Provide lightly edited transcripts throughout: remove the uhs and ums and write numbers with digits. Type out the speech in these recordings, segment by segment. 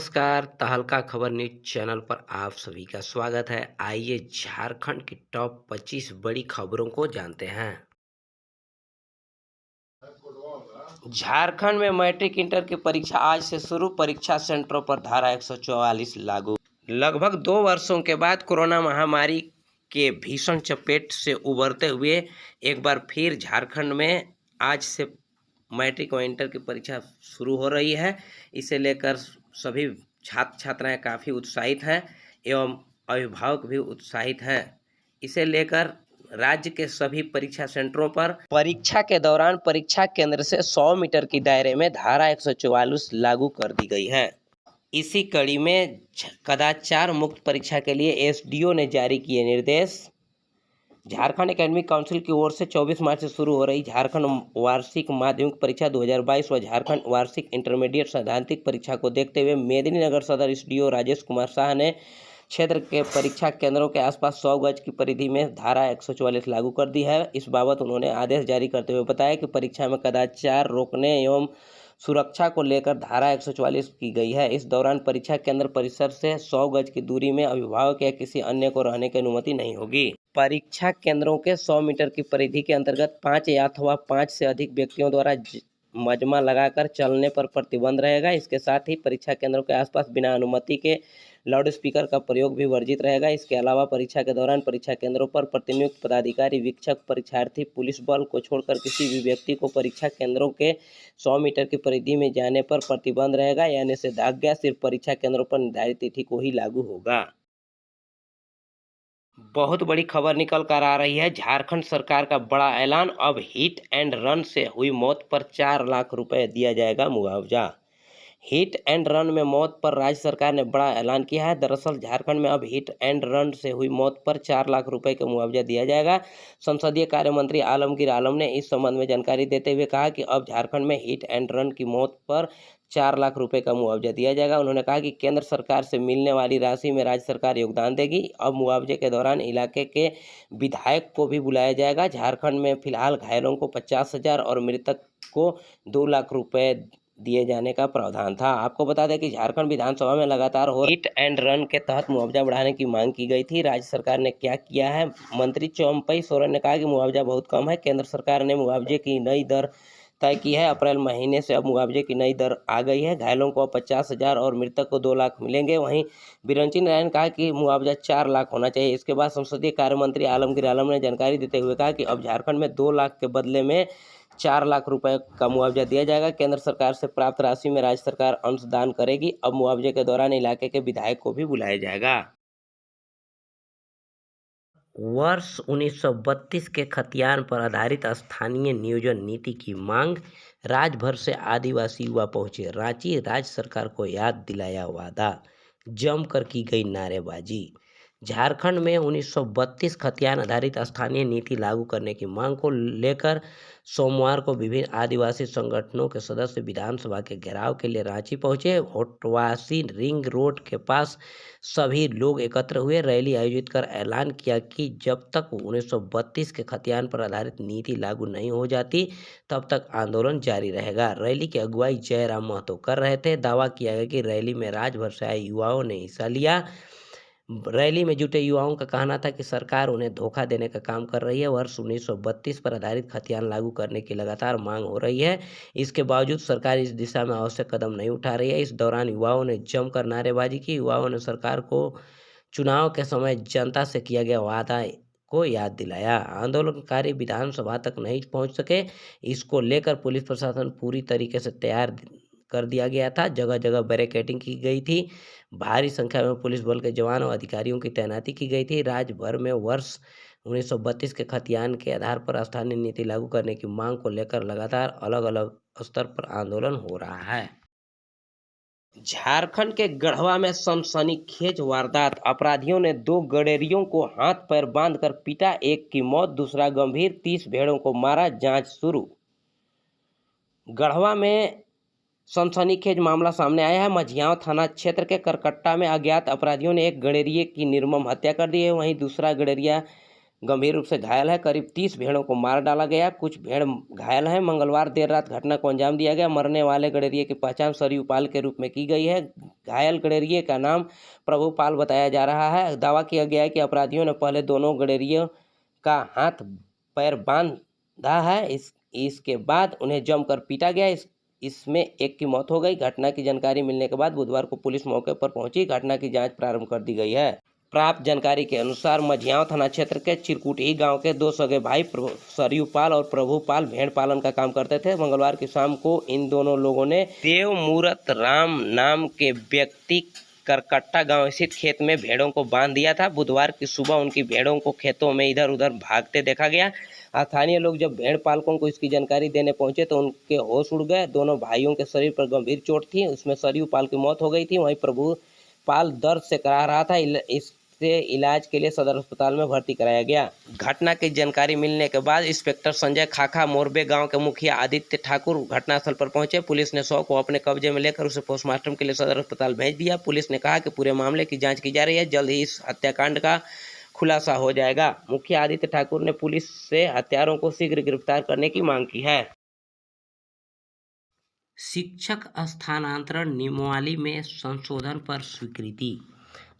नमस्कार, तहलका खबर न्यूज़ चैनल पर आप सभी का स्वागत है। आइए झारखंड की टॉप 25 बड़ी खबरों को जानते हैं। झारखंड में मैट्रिक इंटर की परीक्षा आज से शुरू। परीक्षा सेंटरों पर धारा 144 लागू। लगभग 2 वर्षों के बाद कोरोना महामारी के भीषण चपेट से उबरते हुए एक बार फिर झारखंड में आज से मैट्रिक व इंटर की परीक्षा शुरू हो रही है। इसे लेकर सभी छात्र छात्राएं काफ़ी उत्साहित हैं एवं अभिभावक भी उत्साहित हैं। इसे लेकर राज्य के सभी परीक्षा सेंटरों पर परीक्षा के दौरान परीक्षा केंद्र से 100 मीटर की दायरे में धारा 144 लागू कर दी गई है। इसी कड़ी में कदाचार मुक्त परीक्षा के लिए एसडीओ ने जारी किए निर्देश। झारखंड एकेडमिक काउंसिल की ओर से 24 मार्च से शुरू हो रही झारखंड वार्षिक माध्यमिक परीक्षा 2022 व झारखंड वार्षिक इंटरमीडिएट सैद्धांतिक परीक्षा को देखते हुए मेदिनीनगर सदर एसडीओ राजेश कुमार शाह ने क्षेत्र के परीक्षा केंद्रों के आसपास 100 गज की परिधि में धारा 144 लागू कर दी है। इस बाबत उन्होंने आदेश जारी करते हुए बताया कि परीक्षा में कदाचार रोकने एवं सुरक्षा को लेकर धारा 144 की गई है। इस दौरान परीक्षा केंद्र परिसर से 100 गज की दूरी में अभिभावक या किसी अन्य को रहने की अनुमति नहीं होगी। परीक्षा केंद्रों के 100 मीटर की परिधि के अंतर्गत 5 या अथवा 5 से अधिक व्यक्तियों द्वारा मजमा लगाकर चलने पर प्रतिबंध रहेगा। इसके साथ ही परीक्षा केंद्रों के आसपास बिना अनुमति के लाउडस्पीकर का प्रयोग भी वर्जित रहेगा। इसके अलावा परीक्षा के दौरान परीक्षा केंद्रों पर प्रतिनियुक्त पदाधिकारी, वीक्षक, परीक्षार्थी, पुलिस बल को छोड़कर किसी भी व्यक्ति को परीक्षा केंद्रों के 100 मीटर की परिधि में जाने पर प्रतिबंध रहेगा। यह निषेधाज्ञा सिर्फ परीक्षा केंद्रों पर निर्धारित तिथि को ही लागू होगा। बहुत बड़ी खबर निकल कर आ रही है। झारखंड सरकार का बड़ा ऐलान, अब हिट एंड रन से हुई मौत पर 4 लाख रुपए दिया जाएगा मुआवजा। हिट एंड रन में मौत पर राज्य सरकार ने बड़ा ऐलान किया है। दरअसल झारखंड में अब हिट एंड रन से हुई मौत पर 4 लाख रुपए का मुआवजा दिया जाएगा। संसदीय कार्य मंत्री आलमगीर आलम ने इस संबंध में जानकारी देते हुए कहा कि अब झारखंड में हिट एंड रन की मौत पर 4 लाख रुपए का मुआवजा दिया जाएगा। उन्होंने कहा कि केंद्र सरकार से मिलने वाली राशि में राज्य सरकार योगदान देगी। अब मुआवजे के दौरान इलाके के विधायक को भी बुलाया जाएगा। झारखंड में फिलहाल घायलों को 50,000 और मृतक को 2 लाख रुपए दिए जाने का प्रावधान था। आपको बता दें कि झारखंड विधानसभा में लगातार हो हिट एंड रन के तहत मुआवजा बढ़ाने की मांग की गई थी। राज्य सरकार ने क्या किया है? मंत्री चौम्पई सोरेन ने कहा कि मुआवजा बहुत कम है। केंद्र सरकार ने मुआवजे की नई दर तय की है। अप्रैल महीने से अब मुआवजे की नई दर आ गई है। घायलों को 50,000 और मृतक को 2 लाख मिलेंगे। वहीं बिरंची नारायण ने कहा कि मुआवजा 4 लाख होना चाहिए। इसके बाद संसदीय कार्य मंत्री आलमगीर आलम ने जानकारी देते हुए कहा कि अब झारखंड में 2 लाख के बदले में 4 लाख रुपए का मुआवजा दिया जाएगा। केंद्र सरकार से प्राप्त राशि में राज्य सरकार अंशदान करेगी। अब मुआवजे के दौरान इलाके के विधायक को भी बुलाया जाएगा। वर्ष 1932 के खतियान पर आधारित स्थानीय नियोजन नीति की मांग। राज्य भर से आदिवासी युवा पहुंचे रांची, राज्य सरकार को याद दिलाया वादा, जमकर की गई नारेबाजी। झारखंड में 1932 खतियान आधारित स्थानीय नीति लागू करने की मांग को लेकर सोमवार को विभिन्न आदिवासी संगठनों के सदस्य विधानसभा के घेराव के लिए रांची पहुंचे। होटवासी रिंग रोड के पास सभी लोग एकत्र हुए, रैली आयोजित कर ऐलान किया कि जब तक 1932 के खतियान पर आधारित नीति लागू नहीं हो जाती तब तक आंदोलन जारी रहेगा। रैली की अगुवाई जयराम महतो कर रहे थे। दावा किया गया कि रैली में राज्य भर से आए युवाओं ने हिस्सा लिया। रैली में जुटे युवाओं का कहना था कि सरकार उन्हें धोखा देने का काम कर रही है। वर्ष 1932 पर आधारित खतियान लागू करने की लगातार मांग हो रही है। इसके बावजूद सरकार इस दिशा में आवश्यक कदम नहीं उठा रही है। इस दौरान युवाओं ने जमकर नारेबाजी की। युवाओं ने सरकार को चुनाव के समय जनता से किया गया वादा को याद दिलाया। आंदोलनकारी विधानसभा तक नहीं पहुंच सके। इसको लेकर पुलिस प्रशासन पूरी तरीके से तैयार कर दिया गया था। जगह जगह बैरिकेडिंग की गई थी। भारी संख्या में पुलिस बल के जवान और अधिकारियों की तैनाती की गई थी। राज्य भर में वर्ष 1932 के खतियान के आधार पर स्थानीय नीति लागू करने की मांग को लेकर लगातार अलग अलग स्तर पर आंदोलन हो रहा है। झारखंड के गढ़वा में सनसनीखेज वारदात। अपराधियों ने 2 गडेरियों को हाथ पैर बांधकर पीटा, एक की मौत, दूसरा गंभीर, 30 भेड़ों को मारा, जांच शुरू। गढ़वा में सनसनीखेज मामला सामने आया है। मझियांव थाना क्षेत्र के करकट्टा में अज्ञात अपराधियों ने एक गडेरिये की निर्मम हत्या कर दी है। वहीं दूसरा गडेरिया गंभीर रूप से घायल है। करीब 30 भेड़ों को मार डाला गया, कुछ भेड़ घायल हैं। मंगलवार देर रात घटना को अंजाम दिया गया। मरने वाले गडेरिये की पहचान सरयू पाल के रूप में की गई है। घायल गडेरिये का नाम प्रभु पाल बताया जा रहा है। दावा किया गया है कि अपराधियों ने पहले दोनों गडेरियों का हाथ पैर बांधा है, इसके बाद उन्हें जमकर पीटा गया। इसमें एक की मौत हो गई। घटना की जानकारी मिलने के बाद बुधवार को पुलिस मौके पर पहुंची। घटना की जांच प्रारंभ कर दी गई है। प्राप्त जानकारी के अनुसार मझियाव थाना क्षेत्र के चिरकुटी गांव के दो सगे भाई सरयू पाल और प्रभु पाल भेड़ पालन का काम करते थे। मंगलवार की शाम को इन दोनों लोगों ने देवमूरत राम नाम के व्यक्ति करकट्टा गांव स्थित खेत में भेड़ों को बांध दिया था। बुधवार की सुबह उनकी भेड़ों को खेतों में इधर उधर भागते देखा गया। स्थानीय लोग जब भेड़ पालकों को इसकी जानकारी देने पहुंचे तो उनके होश उड़ गए। दोनों भाइयों के शरीर पर गंभीर चोट थी। उसमें सरयू पाल की मौत हो गई थी, वहीं प्रभु पाल दर्द से कराह रहा था। इसे इलाज के लिए सदर अस्पताल में भर्ती कराया गया। घटना की जानकारी मिलने के बाद इंस्पेक्टर संजय खाखा मोरबे गांव के मुखिया आदित्य ठाकुर घटनास्थल पर पहुंचे। पुलिस ने शव को अपने कब्जे में लेकर उसे पोस्टमार्टम के लिए सदर अस्पताल भेज दिया। पुलिस ने कहा कि पूरे मामले की जांच की जा रही है, जल्द ही इस हत्याकांड का खुलासा हो जाएगा। मुखिया आदित्य ठाकुर ने पुलिस से हत्यारों को शीघ्र गिरफ्तार करने की मांग की है। शिक्षक स्थानांतरण नियमावली में संशोधन पर स्वीकृति।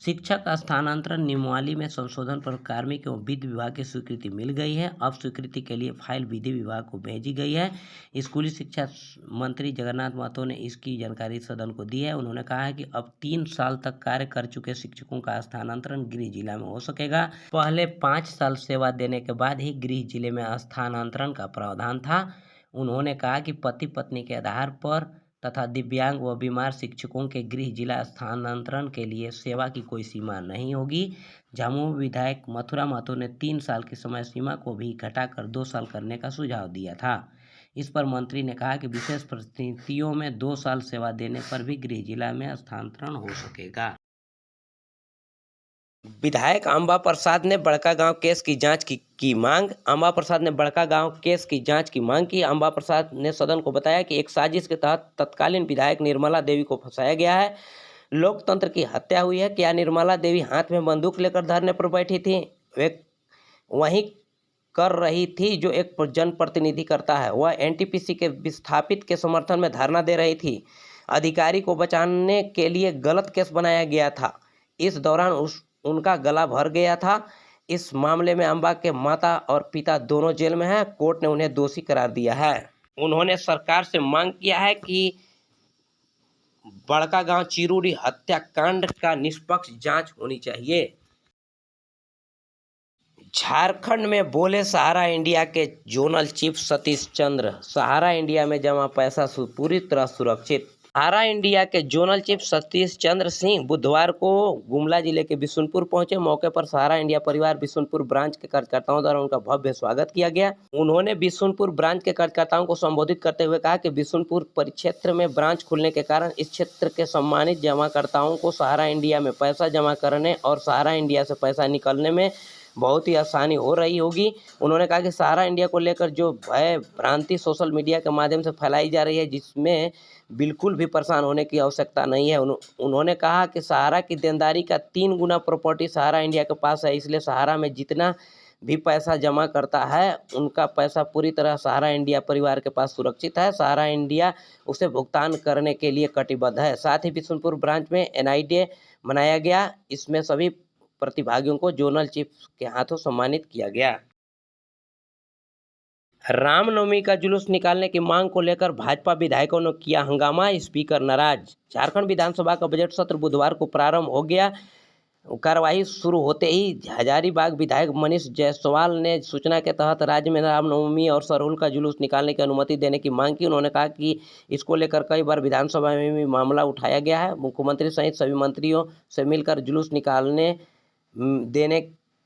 शिक्षक स्थानांतरण नियमावली में संशोधन पर कार्मिक एवं विधि विभाग की स्वीकृति मिल गई है। अब स्वीकृति के लिए फाइल विधि विभाग को भेजी गई है। स्कूली शिक्षा मंत्री जगन्नाथ महतो ने इसकी जानकारी सदन को दी है। उन्होंने कहा है कि अब 3 साल तक कार्य कर चुके शिक्षकों का स्थानांतरण गृह जिला में हो सकेगा। पहले 5 साल सेवा देने के बाद ही गृह जिले में स्थानांतरण का प्रावधान था। उन्होंने कहा कि पति पत्नी के आधार पर तथा दिव्यांग व बीमार शिक्षकों के गृह जिला स्थानांतरण के लिए सेवा की कोई सीमा नहीं होगी। झामुमो विधायक मथुरा महतो ने 3 साल की समय सीमा को भी घटाकर 2 साल करने का सुझाव दिया था। इस पर मंत्री ने कहा कि विशेष परिस्थितियों में 2 साल सेवा देने पर भी गृह जिला में स्थानांतरण हो सकेगा। विधायक अंबा प्रसाद ने बड़का गांव केस की जांच की मांग। अंबा प्रसाद ने बड़का गांव केस की जांच की मांग की। अंबा प्रसाद ने सदन को बताया कि एक साजिश के तहत तत्कालीन विधायक निर्मला देवी को फंसाया गया है। लोकतंत्र की हत्या हुई है। क्या निर्मला देवी हाथ में बंदूक लेकर धरने पर बैठी थी? वे वहीं कर रही थी जो एक जनप्रतिनिधि करता है। वह एनटीपीसी के विस्थापित के समर्थन में धरना दे रही थी। अधिकारी को बचाने के लिए गलत केस बनाया गया था। इस दौरान उनका गला भर गया था। इस मामले में अंबा के माता और पिता दोनों जेल में हैं। कोर्ट ने उन्हें दोषी करार दिया है। उन्होंने सरकार से मांग किया है कि बड़का गांव चिरूडी हत्याकांड का निष्पक्ष जांच होनी चाहिए। झारखंड में बोले सहारा इंडिया के जोनल चीफ सतीश चंद्र। सहारा इंडिया में जमा पैसा पूरी तरह सुरक्षित। सहारा इंडिया के जोनल चीफ सतीश चंद्र सिंह बुधवार को गुमला जिले के बिशुनपुर पहुंचे। मौके पर सहारा इंडिया परिवार बिशुनपुर ब्रांच के कार्यकर्ताओं द्वारा उनका भव्य स्वागत किया गया। उन्होंने बिशुनपुर ब्रांच के कार्यकर्ताओं को संबोधित करते हुए कहा कि बिशुनपुर परिक्षेत्र में ब्रांच खुलने के कारण इस क्षेत्र के सम्मानित जमाकर्ताओं को सहारा इंडिया में पैसा जमा करने और सहारा इंडिया से पैसा निकलने में बहुत ही आसानी हो रही होगी। उन्होंने कहा कि सहारा इंडिया को लेकर जो भय भ्रांति सोशल मीडिया के माध्यम से फैलाई जा रही है, जिसमें बिल्कुल भी परेशान होने की आवश्यकता नहीं है। उन्होंने कहा कि सहारा की देनदारी का 3 गुना प्रॉपर्टी सहारा इंडिया के पास है, इसलिए सहारा में जितना भी पैसा जमा करता है उनका पैसा पूरी तरह सहारा इंडिया परिवार के पास सुरक्षित है। सहारा इंडिया उसे भुगतान करने के लिए कटिबद्ध है। साथ ही बिशुनपुर ब्रांच में NIDA मनाया गया। इसमें सभी प्रतिभागियों को जोनल चीफ के हाथों सम्मानित किया गया। रामनवमी का जुलूस निकालने की मांग को लेकर भाजपा विधायकों ने किया हंगामा, स्पीकर नाराज। झारखंड विधानसभा का बजट सत्र बुधवार को प्रारंभ हो गया। कार्यवाही शुरू होते ही हजारीबाग विधायक मनीष जायसवाल ने सूचना के तहत राज्य में रामनवमी और सरहुल का जुलूस निकालने की अनुमति देने की मांग की। उन्होंने कहा कि इसको लेकर कई बार विधानसभा में भी मामला उठाया गया है। मुख्यमंत्री सहित सभी मंत्रियों से मिलकर जुलूस निकालने देने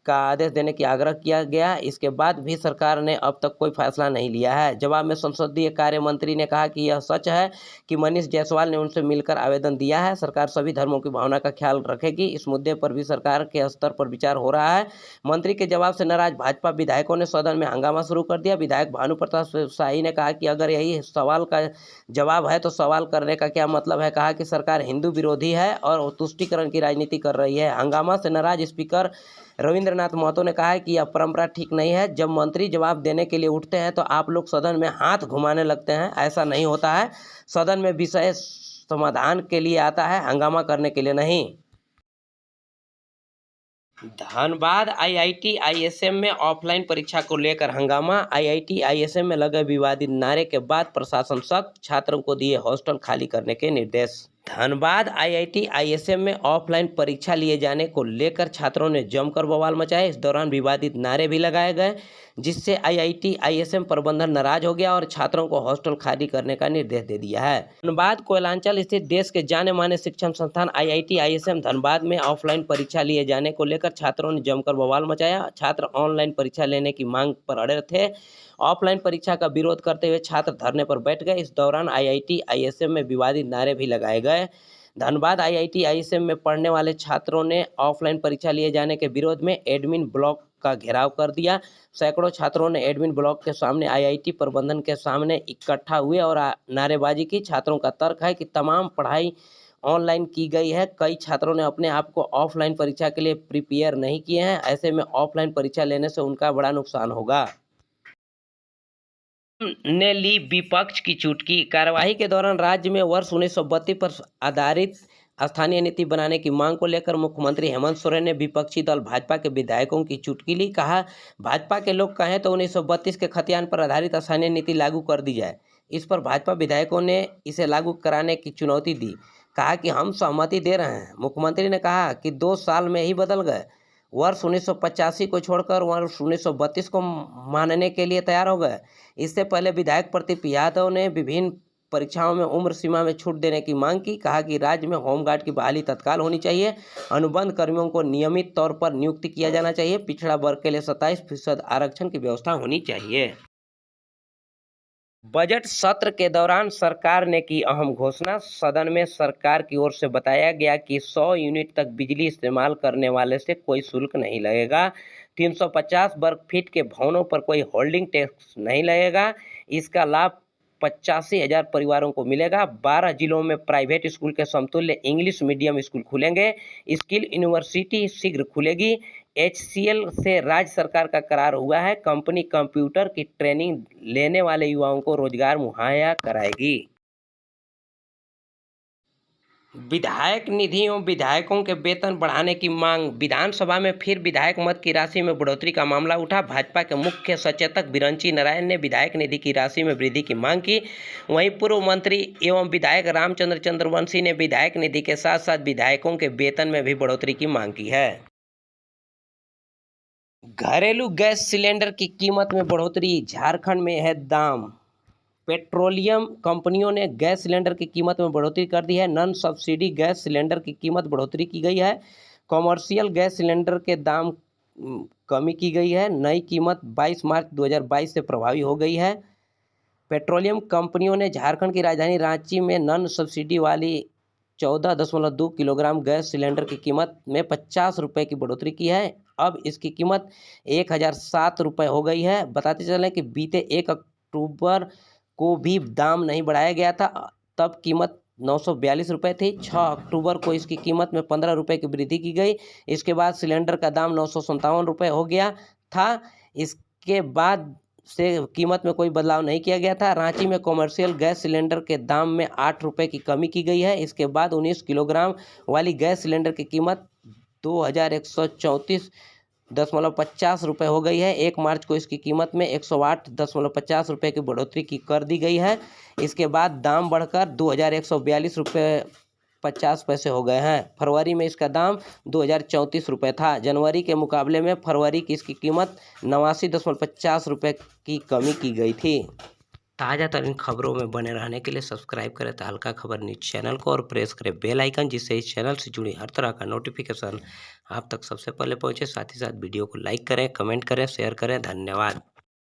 का आदेश देने की आग्रह किया गया। इसके बाद भी सरकार ने अब तक कोई फैसला नहीं लिया है। जवाब में संसदीय कार्य मंत्री ने कहा कि यह सच है कि मनीष जायसवाल ने उनसे मिलकर आवेदन दिया है। सरकार सभी धर्मों की भावना का ख्याल रखेगी। इस मुद्दे पर भी सरकार के स्तर पर विचार हो रहा है। मंत्री के जवाब से नाराज भाजपा विधायकों ने सदन में हंगामा शुरू कर दिया। विधायक भानु प्रताप शाही ने कहा कि अगर यही सवाल का जवाब है तो सवाल करने का क्या मतलब है। कहा कि सरकार हिंदू विरोधी है और तुष्टीकरण की राजनीति कर रही है। हंगामा से नाराज स्पीकर रविंद्र वीरेंद्रनाथ महतो ने कहा है कि यह परंपरा ठीक नहीं है। जब मंत्री जवाब देने के लिए उठते हैं तो आप लोग सदन में हाथ घुमाने लगते हैं। ऐसा नहीं होता है। सदन में विषय समाधान के लिए आता है, हंगामा करने के लिए नहीं। धनबाद आईआईटी आईएसएम में ऑफलाइन परीक्षा को लेकर हंगामा। आईआईटी आईएसएम में लगे विवादित नारे के बाद प्रशासन सख्त, छात्रों को दिए हॉस्टल खाली करने के निर्देश। धनबाद आईआईटी आईएसएम में ऑफलाइन परीक्षा लिए जाने को लेकर छात्रों ने जमकर बवाल मचाया। इस दौरान विवादित नारे भी लगाए गए, जिससे आईआईटी आईएसएम प्रबंधन नाराज हो गया और छात्रों को हॉस्टल खाली करने का निर्देश दे दिया है। धनबाद कोयलांचल स्थित देश के जाने माने शिक्षण संस्थान आईआईटी आईएसएम धनबाद में ऑफलाइन परीक्षा लिए जाने को लेकर छात्रों ने जमकर बवाल मचाया। छात्र ऑनलाइन परीक्षा लेने की मांग पर अड़े थे। ऑफलाइन परीक्षा का विरोध करते हुए छात्र धरने पर बैठ गए। इस दौरान आईआईटी आईएसएम में विवादित नारे भी लगाए गए। धनबाद आईआईटी आईएसएम में पढ़ने वाले छात्रों ने ऑफलाइन परीक्षा लिए जाने के विरोध में एडमिन ब्लॉक का घेराव कर दिया। सैकड़ों छात्रों ने एडमिन ब्लॉक के सामने आईआईटी प्रबंधन के सामने इकट्ठा हुए और नारेबाजी की। छात्रों का तर्क है कि तमाम पढ़ाई ऑनलाइन की गई है। कई छात्रों ने अपने आप को ऑफलाइन परीक्षा के लिए प्रिपेयर नहीं किए हैं। ऐसे में ऑफलाइन परीक्षा लेने से उनका बड़ा नुकसान होगा। ने ली विपक्ष की चुटकी। कार्यवाही के दौरान राज्य में वर्ष 1932 पर आधारित स्थानीय नीति बनाने की मांग को लेकर मुख्यमंत्री हेमंत सोरेन ने विपक्षी दल भाजपा के विधायकों की चुटकी ली। कहा, भाजपा के लोग कहें तो 1932 के खतियान पर आधारित स्थानीय नीति लागू कर दी जाए। इस पर भाजपा विधायकों ने इसे लागू कराने की चुनौती दी। कहा कि हम सहमति दे रहे हैं। मुख्यमंत्री ने कहा कि 2 साल में ही बदल गए। वर्ष 1985 को छोड़कर वर्ष 1932 को मानने के लिए तैयार हो गए। इससे पहले विधायक प्रदीप यादव ने विभिन्न परीक्षाओं में उम्र सीमा में छूट देने की मांग की। कहा कि राज्य में होमगार्ड की बहाली तत्काल होनी चाहिए। अनुबंध कर्मियों को नियमित तौर पर नियुक्त किया जाना चाहिए। पिछड़ा वर्ग के लिए 27% आरक्षण की व्यवस्था होनी चाहिए। बजट सत्र के दौरान सरकार ने की अहम घोषणा। सदन में सरकार की ओर से बताया गया कि 100 यूनिट तक बिजली इस्तेमाल करने वाले से कोई शुल्क नहीं लगेगा। 350 वर्ग फीट के भवनों पर कोई होल्डिंग टैक्स नहीं लगेगा। इसका लाभ 85,000 परिवारों को मिलेगा। 12 जिलों में प्राइवेट स्कूल के समतुल्य इंग्लिश मीडियम स्कूल खुलेंगे। स्किल यूनिवर्सिटी शीघ्र खुलेगी। HCL से राज्य सरकार का करार हुआ है। कंपनी कंप्यूटर की ट्रेनिंग लेने वाले युवाओं को रोजगार मुहैया कराएगी। विधायक निधि एवं विधायकों के वेतन बढ़ाने की मांग। विधानसभा में फिर विधायक मद की राशि में बढ़ोतरी का मामला उठा। भाजपा के मुख्य सचेतक बिरंची नारायण ने विधायक निधि की राशि में वृद्धि की मांग की। वहीं पूर्व मंत्री एवं विधायक रामचंद्र चंद्रवंशी ने विधायक निधि के साथ साथ विधायकों के वेतन में भी बढ़ोतरी की मांग की है। घरेलू गैस सिलेंडर की कीमत में बढ़ोतरी। झारखंड में है दाम। पेट्रोलियम कंपनियों ने गैस सिलेंडर की कीमत में बढ़ोतरी कर दी है। नॉन सब्सिडी गैस सिलेंडर की कीमत बढ़ोतरी की गई है। कॉमर्शियल गैस सिलेंडर के दाम कमी की गई है। नई कीमत 22 मार्च 2022 से प्रभावी हो गई है। पेट्रोलियम कंपनियों ने झारखंड की राजधानी रांची में नॉन सब्सिडी वाली 14.2 किलोग्राम गैस सिलेंडर की कीमत में 50 रुपये की बढ़ोतरी की है। अब इसकी कीमत 1007 रुपये हो गई है। बताते चलें कि बीते 1 अक्टूबर को भी दाम नहीं बढ़ाया गया था। तब कीमत 942 रुपये थी। 6 अक्टूबर को इसकी कीमत में 15 रुपये की वृद्धि की गई। इसके बाद सिलेंडर का दाम 957 रुपये हो गया था। इसके बाद से कीमत में कोई बदलाव नहीं किया गया था। रांची में कॉमर्शियल गैस सिलेंडर के दाम में 8 रुपये की कमी की गई है। इसके बाद 19 किलोग्राम वाली गैस सिलेंडर की कीमत 2134.50 रुपये हो गई है। 1 मार्च को इसकी कीमत में 108.50 रुपये की बढ़ोतरी कर दी गई है। इसके बाद दाम बढ़कर 2142 रुपये 50 पैसे हो गए हैं। फरवरी में इसका दाम 2034 रुपये था। जनवरी के मुकाबले में फरवरी की इसकी कीमत 89.50 रुपये की कमी की गई थी। ताज़ा तरीन खबरों में बने रहने के लिए सब्सक्राइब करें तहलका खबर न्यूज़ चैनल को और प्रेस करें बेल आइकन, जिससे इस चैनल से जुड़ी हर तरह का नोटिफिकेशन आप तक सबसे पहले पहुंचे। साथ ही साथ वीडियो को लाइक करें, कमेंट करें, शेयर करें। धन्यवाद।